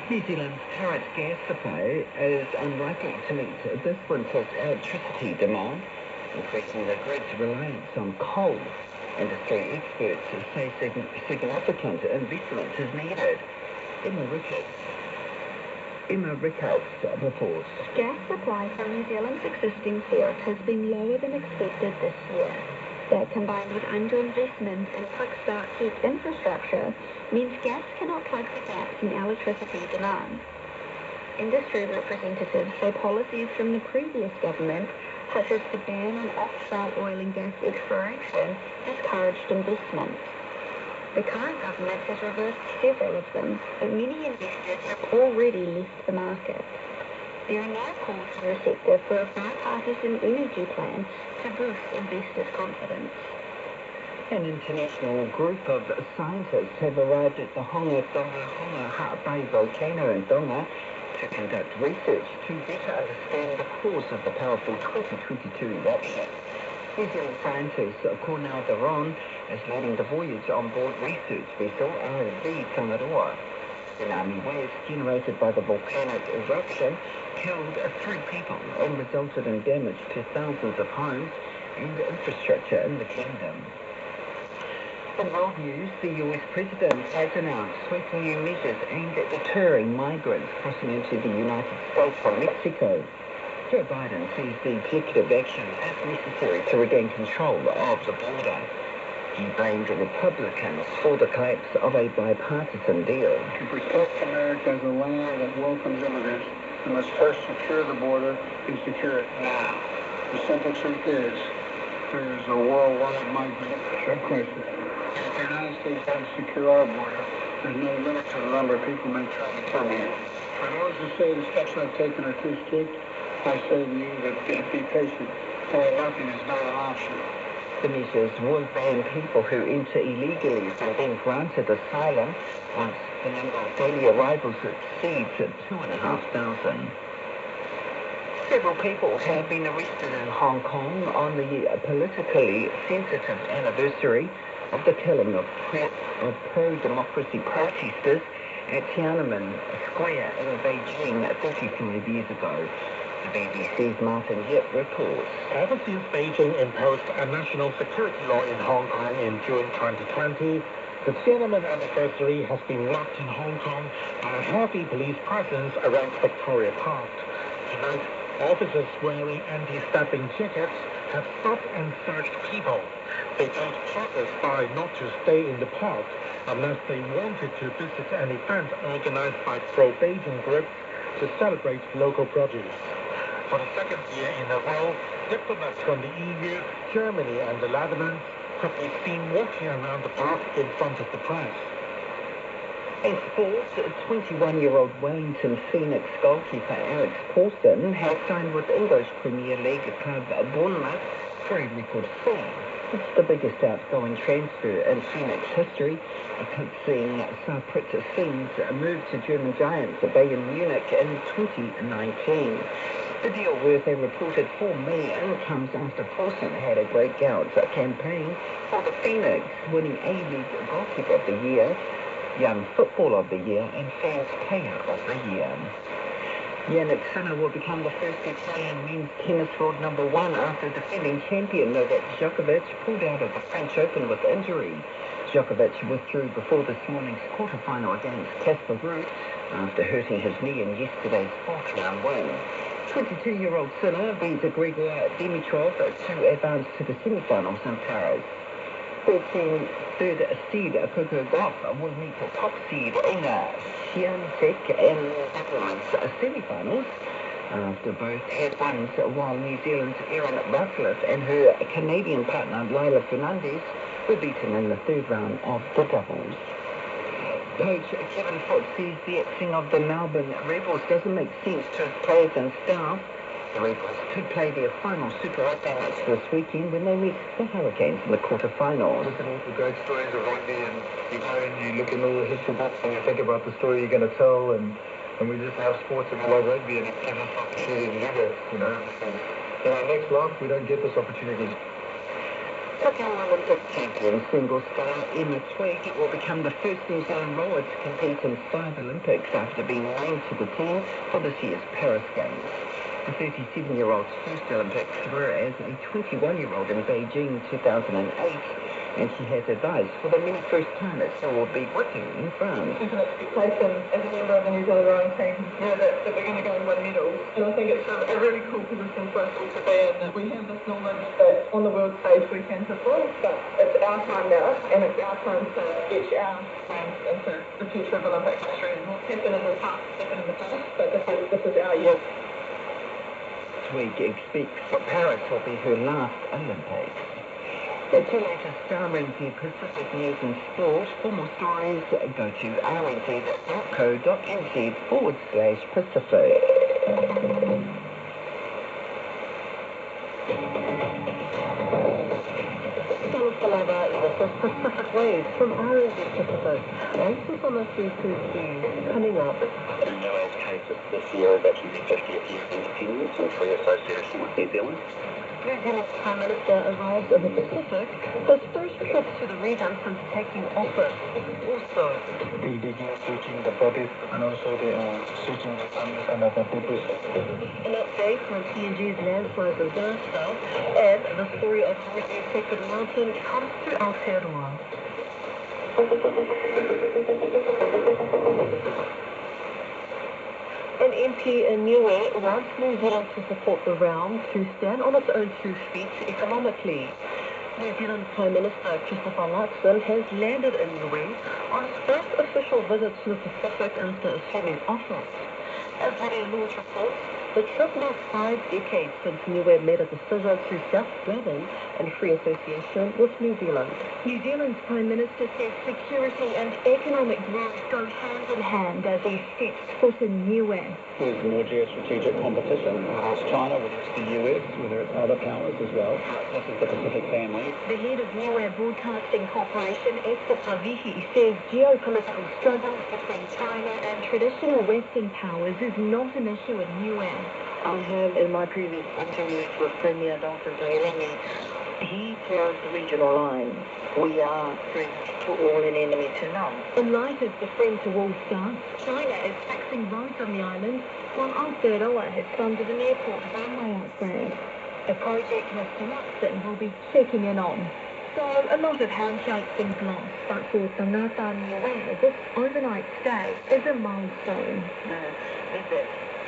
New Zealand's current gas supply is unlikely to meet this winter's electricity demand, increasing the grid's reliance on coal. Industry experts say significant investment is needed. Emma Rickhouse reports. Gas supply from New Zealand's existing fields has been lower than expected this year. That, combined with underinvestment in quick start heat infrastructure, means gas cannot plug the gaps in electricity demand. Industry representatives say policies from the previous government, such as the ban on offshore oil and gas exploration, discouraged investment. The current government has reversed several of them, but many investors have already left the market. There are now calls in the sector for a bipartisan energy plan to boost investors' confidence. An international group of scientists have arrived at the Honga Bay volcano in Tonga to conduct research to better understand the cause of the powerful 2022 eruption. New Zealand scientist Cornel Daron is leading the voyage on board research vessel RV Tangaroa. Tsunami waves generated by the volcanic eruption killed 3 people and resulted in damage to thousands of homes and infrastructure in the kingdom. In world news, the US President has announced sweeping new measures aimed at deterring migrants crossing into the United States from Mexico. Joe Biden sees the executive action as necessary to regain control of the border. He blamed Republicans for the collapse of a bipartisan deal. To protect America as a land that welcomes immigrants, we must first secure the border and secure it now. The simple truth is, there is a worldwide migrant crisis. If the United States has to secure our border, there's no limit to the number of people may try to come here. For those who say the steps I've taken are too strict, I say to you that be patient. Doing nothing is not an option. The measures will ban people who enter illegally from being granted asylum once the number of daily arrivals exceeds 2,500. Several people have been arrested in Hong Kong on the politically sensitive anniversary of the killing of pro-democracy protesters at Tiananmen Square in Beijing 35 years ago. The BBC's Martin Yip reports. Ever since Beijing imposed a national security law in Hong Kong in June 2020, the Tiananmen anniversary has been marked in Hong Kong by a heavy police presence around Victoria Park. Tonight, officers wearing anti-stabbing jackets have stopped and searched people. They told passers-by not to stay in the park unless they wanted to visit an event organized by pro-Beijing groups to celebrate local produce. For the second year in a row, diplomats from the EU, Germany and the Netherlands could be seen walking around the park in front of the press. In sports, 21-year-old Wellington Phoenix goalkeeper Alex Paulson has signed with English Premier League club Bournemouth for a record fee. It's the biggest outgoing transfer in Phoenix history, eclipsing Sarprit Singh's move to German giants Bayern Munich in 2019. The deal, worth a reported $4 million, comes after Paulson had a breakout campaign for the Phoenix, winning A-League Goalkeeper of the Year, Young Footballer of the Year, and Fans Player of the Year. Yannick Sinner will become the first to play in men's tennis world number 1 after defending champion Novak Djokovic pulled out of the French Open with injury. Djokovic withdrew before this morning's quarterfinal against Casper Ruud after hurting his knee in yesterday's 4th-round win. 22-year-old Sinner beat Grigor Dimitrov to advance to the semi-finals in Paris. Third seed Coco Gauff will meet top seed Inga Swiatek in tonight's semi-finals after both had wins, while New Zealand's Erin Routliffe and her Canadian partner Lila Fernandez were beaten in the 3rd round of the doubles. Coach Kevin Foot says the axing of the Melbourne Rebels doesn't make sense to his players and staff. The Rebels could play their final Super 8 match this weekend when they meet the Hurricanes in the quarterfinals. Look at all the great stories of rugby, and you go and you look in all the history books and you think about the story you're going to tell, and we just have sports and we love rugby, and it gives us opportunity to do this, you know. In our next life, we don't get this opportunity. Second Olympic champion single star Emma Twigg will become the first New Zealand rower to compete in 5 Olympics after being named to the team for this year's Paris Games. The 37-year-old's first Olympics were as a 21-year-old in Beijing 2008, and she has advised for the many first-timers who will be working in France. There's an expectation as a member of the New Zealand rowing team, that we're going to go and win medals. And I think it's a really cool position for us all to be in, that we have this knowledge that on the world stage we can perform, but it's our time now, and it's our time to etch our names into the future of Olympic history. And what's happened in the past, happened in the past, but this is our year. Twigg expects that Paris will be her last Olympics. That's your latest RNZ Pacific News and Sport. For more stories, go to rnz.co.nz/Pacific. Salava is the first Pacific Wave from RNZ Pacific. Answers on the 322 coming up. In Noah's case, this year is actually the 50th year of independence and free association with New Zealand. New Zealand's Prime Minister arrives in the Pacific, his first trip to the region since taking office. Also, They begin searching the bodies and also they are searching the families and other debris. an update on PNG's landslide disaster, and the story of Hurricane Sacred Mountain comes to Aotearoa. An MP in Niue wants New Zealand to support the realm to stand on its own 2 feet economically. New Zealand Prime Minister Christopher Luxon has landed in Niue on his first official visit to the Pacific after assuming office. As Media News reports, the trip marks 5 decades since Niue made a decision to self-govern and free association with New Zealand. New Zealand's Prime Minister says security and economic growth go hand in hand as he sets foot in Niue. There's more geostrategic competition, whether it's China, whether it's the US, whether it's other powers as well. This is the Pacific family. The head of Niue Broadcasting Corporation, Esther Pavihi, says geopolitical struggles between China and traditional Western powers is not an issue in Niue. I have in my previous interviews with Premier Dr. Tailani, he draws the regional line. We are friends to all and enemy to none. In light of the friend to all stance, China is fixing roads on the island, while Aotearoa has funded an airport runway upgrade. A project Mr. Luxon will be checking in on. So a lot of handshakes and gloss, but for Tangata Niue, this overnight stay is a milestone.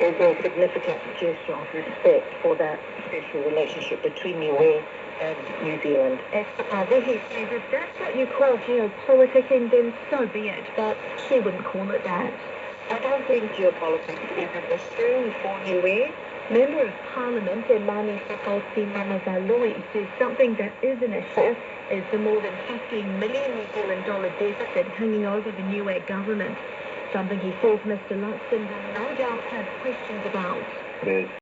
It's a significant gesture of respect for that special relationship between Niue and New Zealand. Esther Pavihi says if that's what you call geopoliticking, then so be it, but she wouldn't call it that. I don't think geopolitics is an issue for Niue. Member of Parliament Emani Whakauti Mamavaloi says something that is an issue is the more than $15 million New Zealand dollar deficit hanging over the Niue government. Something he says Mr. Luxon will no doubt have questions about.